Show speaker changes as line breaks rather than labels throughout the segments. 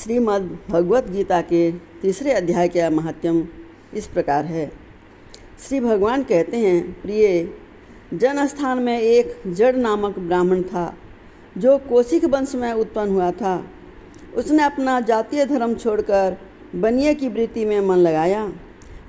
श्रीमद् भगवत गीता के तीसरे अध्याय का महात्म्य इस प्रकार है। श्री भगवान कहते हैं, प्रिय, जनस्थान में एक जड़ नामक ब्राह्मण था जो कौशिक वंश में उत्पन्न हुआ था। उसने अपना जातीय धर्म छोड़कर बनिए की वृत्ति में मन लगाया।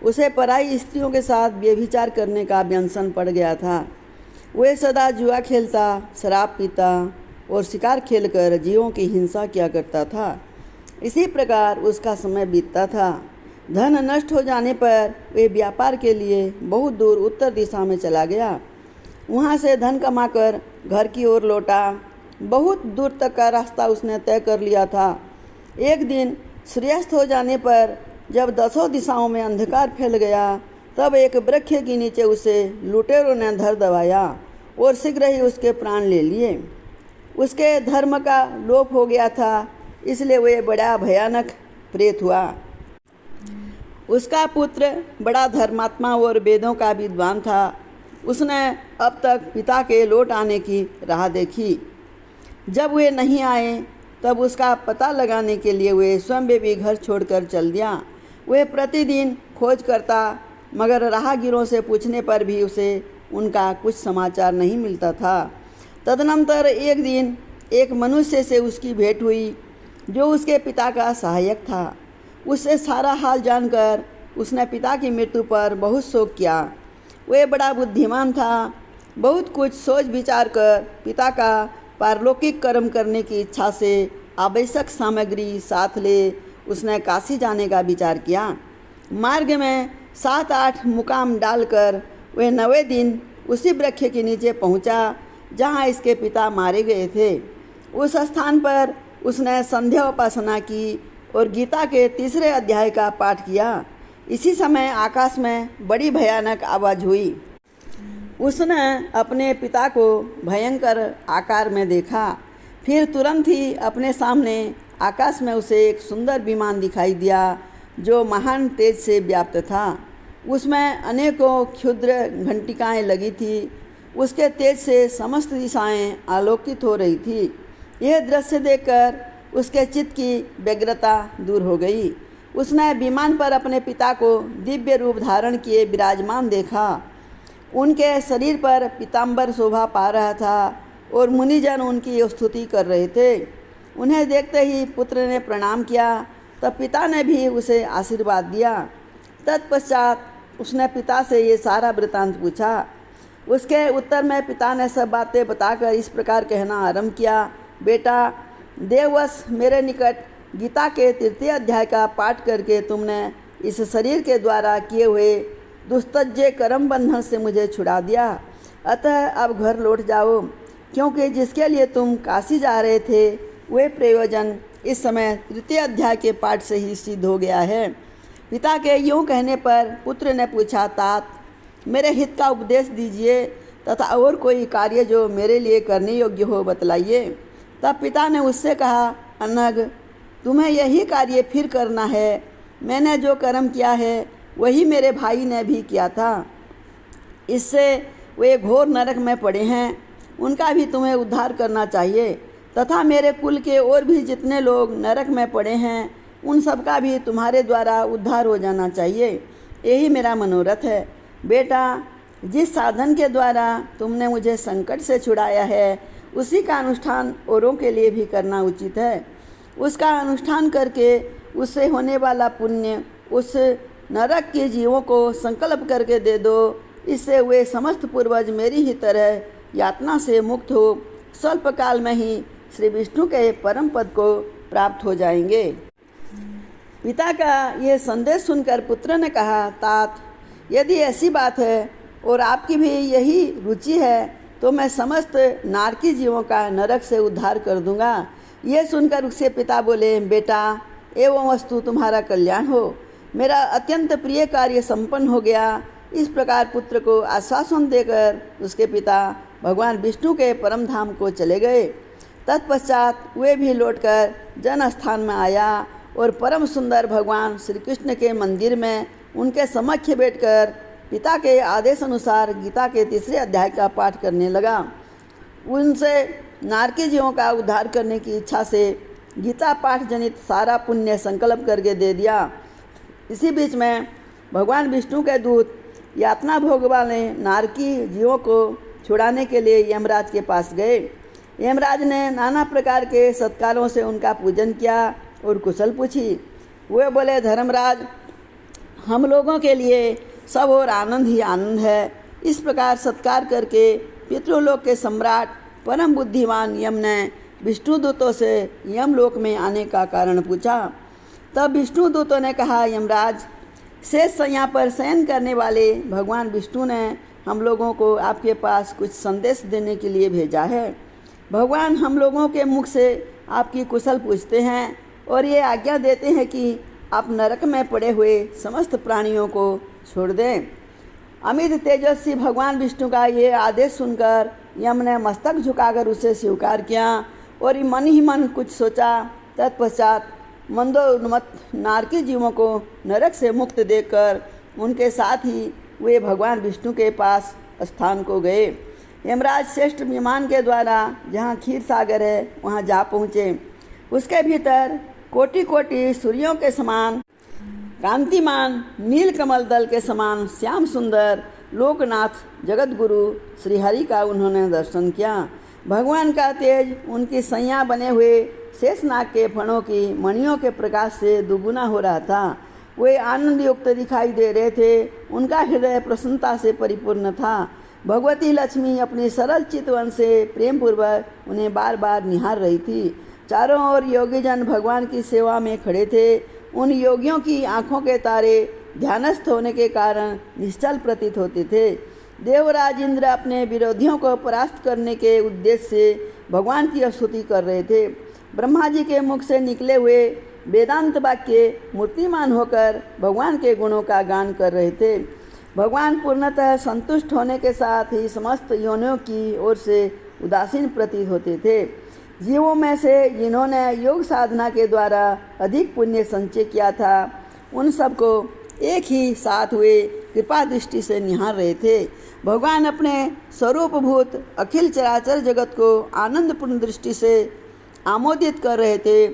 उसे पराई स्त्रियों के साथ व्यभिचार करने का व्यसन पड़ गया था। वह सदा जुआ खेलता, शराब पीता और शिकार खेलकर जीवों की हिंसा किया करता था। इसी प्रकार उसका समय बीतता था। धन नष्ट हो जाने पर वे व्यापार के लिए बहुत दूर उत्तर दिशा में चला गया। वहाँ से धन कमाकर घर की ओर लौटा। बहुत दूर तक का रास्ता उसने तय कर लिया था। एक दिन सूर्यास्त हो जाने पर जब 10 दिशाओं में अंधकार फैल गया, तब एक वृक्ष के नीचे उसे लुटेरों ने धर दबाया और शीघ्र ही उसके प्राण ले लिए। उसके धर्म का लोप हो गया था, इसलिए वह बड़ा भयानक प्रेत हुआ। उसका पुत्र बड़ा धर्मात्मा और वेदों का विद्वान था। उसने अब तक पिता के लौट आने की राह देखी। जब वे नहीं आए तब उसका पता लगाने के लिए वे स्वयं भी घर छोड़कर चल दिया। वह प्रतिदिन खोज करता, मगर राहगीरों से पूछने पर भी उसे उनका कुछ समाचार नहीं मिलता था। तदनंतर एक दिन एक मनुष्य से उसकी भेंट हुई जो उसके पिता का सहायक था। उससे सारा हाल जानकर उसने पिता की मृत्यु पर बहुत शोक किया। वह बड़ा बुद्धिमान था। बहुत कुछ सोच विचार कर पिता का पारलौकिक कर्म करने की इच्छा से आवश्यक सामग्री साथ ले उसने काशी जाने का विचार किया। मार्ग में 7-8 मुकाम डालकर वह 9वें दिन उसी वृक्ष के नीचे पहुंचा जहां इसके पिता मारे गए थे। उस स्थान पर उसने संध्या उपासना की और गीता के तीसरे अध्याय का पाठ किया। इसी समय आकाश में बड़ी भयानक आवाज़ हुई। उसने अपने पिता को भयंकर आकार में देखा। फिर तुरंत ही अपने सामने आकाश में उसे एक सुंदर विमान दिखाई दिया जो महान तेज से व्याप्त था। उसमें अनेकों क्षुद्र घंटिकाएँ लगी थी। उसके तेज से समस्त दिशाएं आलोकित हो रही थी। यह दृश्य देखकर उसके चित्त की व्यग्रता दूर हो गई। उसने विमान पर अपने पिता को दिव्य रूप धारण किए विराजमान देखा। उनके शरीर पर पीताम्बर शोभा पा रहा था और मुनिजन उनकी स्तुति कर रहे थे। उन्हें देखते ही पुत्र ने प्रणाम किया। तब पिता ने भी उसे आशीर्वाद दिया। तत्पश्चात उसने पिता से ये सारा वृतांत पूछा। उसके उत्तर में पिता ने सब बातें बताकर इस प्रकार कहना आरंभ किया, बेटा, देववश मेरे निकट गीता के तृतीय अध्याय का पाठ करके तुमने इस शरीर के द्वारा किए हुए दुस्तज्य कर्म बंधन से मुझे छुड़ा दिया। अतः अब घर लौट जाओ, क्योंकि जिसके लिए तुम काशी जा रहे थे वह प्रयोजन इस समय तृतीय अध्याय के पाठ से ही सिद्ध हो गया है। पिता के यूँ कहने पर पुत्र ने पूछा, तात, मेरे हित का उपदेश दीजिए तथा और कोई कार्य जो मेरे लिए करने योग्य हो बतलाइए। तब पिता ने उससे कहा, अनग, तुम्हें यही कार्य फिर करना है। मैंने जो कर्म किया है वही मेरे भाई ने भी किया था। इससे वे घोर नरक में पड़े हैं। उनका भी तुम्हें उद्धार करना चाहिए तथा मेरे कुल के और भी जितने लोग नरक में पड़े हैं उन सब का भी तुम्हारे द्वारा उद्धार हो जाना चाहिए। यही मेरा मनोरथ है। बेटा, जिस साधन के द्वारा तुमने मुझे संकट से छुड़ाया है उसी का अनुष्ठान औरों के लिए भी करना उचित है। उसका अनुष्ठान करके उससे होने वाला पुण्य उस नरक के जीवों को संकल्प करके दे दो। इससे वे समस्त पूर्वज मेरी ही तरह यातना से मुक्त हो स्वल्प काल में ही श्री विष्णु के परम पद को प्राप्त हो जाएंगे। पिता का यह संदेश सुनकर पुत्र ने कहा, तात, यदि ऐसी बात है और आपकी भी यही रुचि है तो मैं समस्त नारकी जीवों का नरक से उद्धार कर दूंगा। ये सुनकर उसके पिता बोले, बेटा, एवं वस्तु तुम्हारा कल्याण हो। मेरा अत्यंत प्रिय कार्य संपन्न हो गया। इस प्रकार पुत्र को आश्वासन देकर उसके पिता भगवान विष्णु के परम धाम को चले गए। तत्पश्चात वे भी लौटकर जन स्थान में आया और परम सुंदर भगवान श्री कृष्ण के मंदिर में उनके समक्ष बैठकर पिता के आदेश अनुसार गीता के तीसरे अध्याय का पाठ करने लगा। उनसे नारकी जीवों का उद्धार करने की इच्छा से गीता पाठ जनित सारा पुण्य संकल्प करके दे दिया। इसी बीच में भगवान विष्णु के दूत यातना भोग वाले नारकी जीवों को छुड़ाने के लिए यमराज के पास गए। यमराज ने नाना प्रकार के सत्कारों से उनका पूजन किया और कुशल पूछी। वे बोले, धर्मराज, हम लोगों के लिए सब और आनंद ही आनंद है। इस प्रकार सत्कार करके पितृलोक के सम्राट परम बुद्धिमान यम ने विष्णु दूतों से यमलोक में आने का कारण पूछा। तब विष्णु दूतों ने कहा, यमराज, शेष शैया पर शयन करने वाले भगवान विष्णु ने हम लोगों को आपके पास कुछ संदेश देने के लिए भेजा है। भगवान हम लोगों के मुख से आपकी कुशल पूछते हैं और ये आज्ञा देते हैं कि आप नरक में पड़े हुए समस्त प्राणियों को छोड़ दें। अमित तेजस्वी भगवान विष्णु का ये आदेश सुनकर यम ने मस्तक झुकाकर उसे स्वीकार किया और मन ही मन कुछ सोचा। तत्पश्चात मंदोन्मत्त नारकी जीवों को नरक से मुक्त देकर उनके साथ ही वे भगवान विष्णु के पास स्थान को गए। यमराज श्रेष्ठ विमान के द्वारा जहाँ क्षीर सागर है वहाँ जा पहुँचे। उसके भीतर कोटि कोटि सूर्यों के समान कांतिमान नील कमल दल के समान श्याम सुंदर लोकनाथ जगत गुरु श्रीहरि का उन्होंने दर्शन किया। भगवान का तेज उनकी सैया बने हुए शेषनाग के फणों की मणियों के प्रकाश से दुगुना हो रहा था। वे आनंद युक्त दिखाई दे रहे थे। उनका हृदय प्रसन्नता से परिपूर्ण था। भगवती लक्ष्मी अपनी सरल चितवन से प्रेम पूर्वक उन्हें बार बार निहार रही थी। चारों ओर योगीजन भगवान की सेवा में खड़े थे। उन योगियों की आंखों के तारे ध्यानस्थ होने के कारण निश्चल प्रतीत होते थे। देवराज इंद्र अपने विरोधियों को परास्त करने के उद्देश्य से भगवान की स्तुति कर रहे थे। ब्रह्मा जी के मुख से निकले हुए वेदांत वाक्य मूर्तिमान होकर भगवान के गुणों का गान कर रहे थे। भगवान पूर्णतः संतुष्ट होने के साथ ही समस्त योनियों की ओर से उदासीन प्रतीत होते थे। जीवों में से जिन्होंने योग साधना के द्वारा अधिक पुण्य संचय किया था, उन सबको एक ही साथ हुए कृपा दृष्टि से निहार रहे थे। भगवान अपने स्वरूपभूत अखिल चराचर जगत को आनंदपूर्ण दृष्टि से आमोदित कर रहे थे।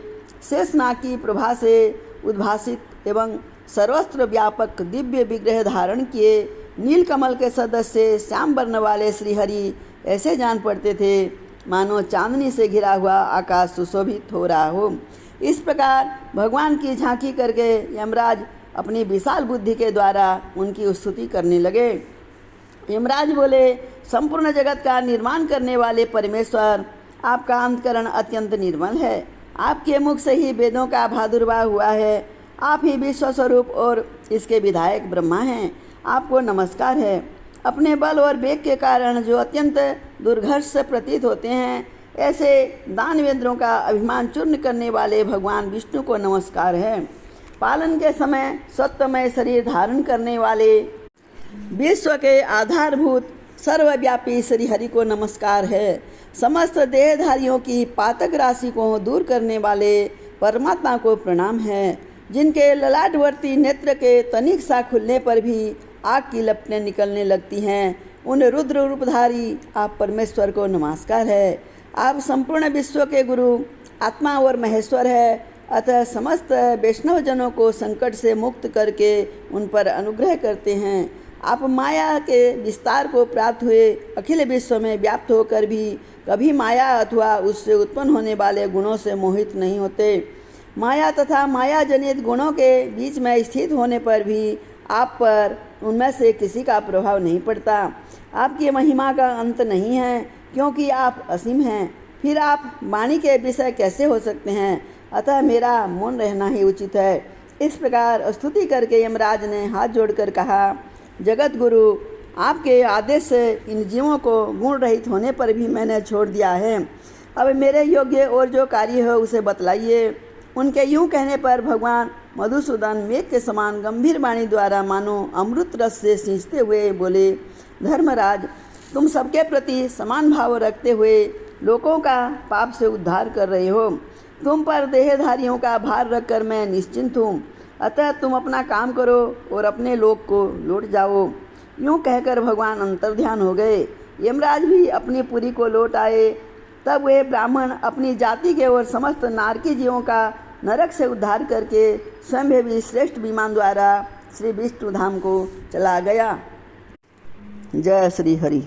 शेषनाग की प्रभा से उद्भासित एवं सर्वस्त्र व्यापक दिव्य विग्रह धारण किए नीलकमल के सदस्य श्याम वर्ण वाले श्रीहरि ऐसे जान पड़ते थे मानो चांदनी से घिरा हुआ आकाश सुशोभित हो रहा हो। इस प्रकार भगवान की झांकी करके यमराज अपनी विशाल बुद्धि के द्वारा उनकी स्तुति करने लगे। यमराज बोले, संपूर्ण जगत का निर्माण करने वाले परमेश्वर, आपका अंतकरण अत्यंत निर्मल है। आपके मुख से ही वेदों का प्रादुर्भाव हुआ है। आप ही विश्व स्वरूप और इसके विधायक ब्रह्मा हैं। आपको नमस्कार है। अपने बल और वेग के कारण जो अत्यंत दुर्घर्ष से प्रतीत होते हैं, ऐसे दानवेंद्रों का अभिमान चूर्ण करने वाले भगवान विष्णु को नमस्कार है। पालन के समय सत्वमय शरीर धारण करने वाले विश्व के आधारभूत सर्वव्यापी श्रीहरि को नमस्कार है। समस्त देहधारियों की पातक राशि को दूर करने वाले परमात्मा को प्रणाम है। जिनके ललाटवर्ती नेत्र के तनिक सा खुलने पर भी आग की लपटें निकलने लगती हैं, उन रुद्र रूपधारी आप परमेश्वर को नमस्कार है। आप संपूर्ण विश्व के गुरु, आत्मा और महेश्वर है। अतः समस्त वैष्णव जनों को संकट से मुक्त करके उन पर अनुग्रह करते हैं। आप माया के विस्तार को प्राप्त हुए अखिल विश्व में व्याप्त होकर भी कभी माया अथवा उससे उत्पन्न होने वाले गुणों से मोहित नहीं होते। माया तथा माया जनित गुणों के बीच में स्थित होने पर भी आप पर उनमें से किसी का प्रभाव नहीं पड़ता। आपकी महिमा का अंत नहीं है, क्योंकि आप असीम हैं। फिर आप वाणी के विषय कैसे हो सकते हैं? अतः मेरा मौन रहना ही उचित है। इस प्रकार स्तुति करके यमराज ने हाथ जोड़कर कहा, जगत गुरु, आपके आदेश से इन जीवों को गुण रहित होने पर भी मैंने छोड़ दिया है। अब मेरे योग्य और जो कार्य है उसे बतलाइए। उनके यूं कहने पर भगवान मधुसूदन मेघ के समान गंभीर वाणी द्वारा मानो अमृत रस से सींचते हुए बोले, धर्मराज, तुम सबके प्रति समान भाव रखते हुए लोगों का पाप से उद्धार कर रहे हो। तुम पर देहधारियों का भार रखकर मैं निश्चिंत हूँ। अतः तुम अपना काम करो और अपने लोक को लौट जाओ। यूँ कहकर भगवान अंतर्ध्यान हो गए। यमराज भी अपनी पुरी को लौट आए। तब वे ब्राह्मण अपनी जाति के और समस्त नारकी जीवों का नरक से उद्धार करके स्वयं भी श्रेष्ठ विमान द्वारा श्री विष्णु धाम को चला गया। जय श्री हरि।